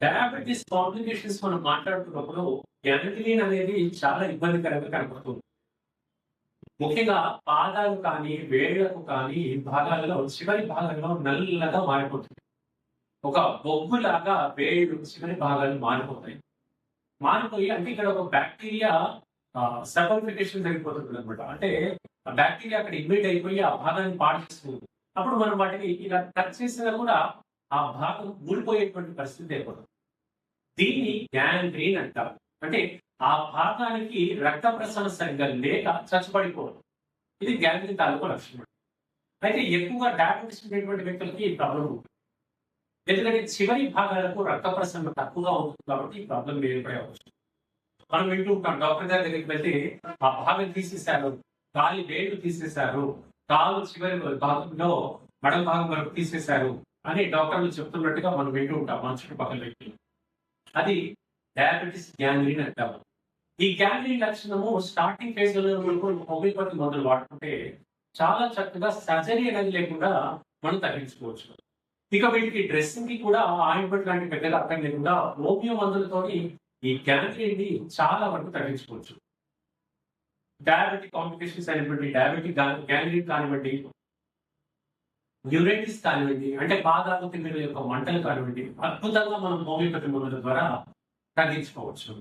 Diabetes complications మనం మాట్లాడుతున్నప్పుడు gangrene అనేది చాలా ఇబ్బందికరంగా కనపడుతుంది. ముఖ్యంగా పాదాలు కానీ, వేళ్ళకు కానీ భాగాలలో చివరి భాగంలో నల్లగా మారిపోతుంది. ఒక బొగ్గులాగా వేళ్ళు చివరి భాగాలు మారిపోతాయి. మారిపోయి అంటే ఇక్కడ ఒక బ్యాక్టీరియా సల్ఫిఫికేషన్ జరిగిపోతుందనమాట. అంటే ఆ బ్యాక్టీరియా అక్కడ ఇన్వైట్ అయిపోయి ఆ భాగాన్ని పాడు చేస్తుంది. అప్పుడు మనం వాటిని ఇలా టచ్ చేసినా కూడా ఆ భాగం ఊడిపోయేటువంటి పరిస్థితి ఏర్పడుతుంది. దీన్ని గ్యాంగ్రీన్ అంటారు. అంటే ఆ భాగానికి రక్త ప్రసరణ సరిగ్గా లేక చచ్చుబడిపోవడం. ఇది గ్యాంగ్రీన్ తాలూకు లక్షణం. అయితే ఎక్కువగా డయాబెటిస్ ఉండేటువంటి వ్యక్తులకి ఈ ప్రాబ్లం ఉంటుంది. ఎందుకంటే చివరి భాగాలకు రక్త ప్రసరణ తక్కువగా ఉంటుంది కాబట్టి ఈ ప్రాబ్లం ఏర్పడే అవకాశం. మనం వింటూ ఉంటాం డాక్టర్ గారి దగ్గరికి వెళ్తే ఆ భాగం తీసేశారు, కాలి వేళ్ళు తీసేశారు, కాలు చివరి భాగంలో మడం భాగం వరకు తీసేశారు అని డాక్టర్లు చెప్తున్నట్టుగా మనం వింటూ ఉంటాం మన చుట్టుపక్కల వ్యక్తులు. అది డయాబెటిస్ గ్యాంగ్రీన్ అంటాము. ఈ గ్యాంగ్రీన్ లక్షణము స్టార్టింగ్ ఫేజ్ లో హోమియోపతి మందులు వాడుతుంటే చాలా చక్కగా సర్జరీ అనేది లేకుండా మనం తగ్గించుకోవచ్చు. ఇక వీటికి డ్రెస్సింగ్ కి కూడా ఆయింట్మెంట్ లాంటి పెద్దగా అర్థం లేకుండా హోమియో మందులతోని ఈ గ్యాంగ్రీన్ ని చాలా వరకు తగ్గించుకోవచ్చు. డయాబెటిక్ కాంప్లికేషన్స్ అయినటువంటి డయాబెటిక్ గ్యాంగ్రీన్ కానివ్వండి, న్యూరైటిస్ కానివ్వండి, అంటే పాదాలు తిమ్మిరి యొక్క మంటలు కానివ్వండి, అద్భుతంగా మనం హోమియోపతి మందుల ద్వారా తగ్గించుకోవచ్చు.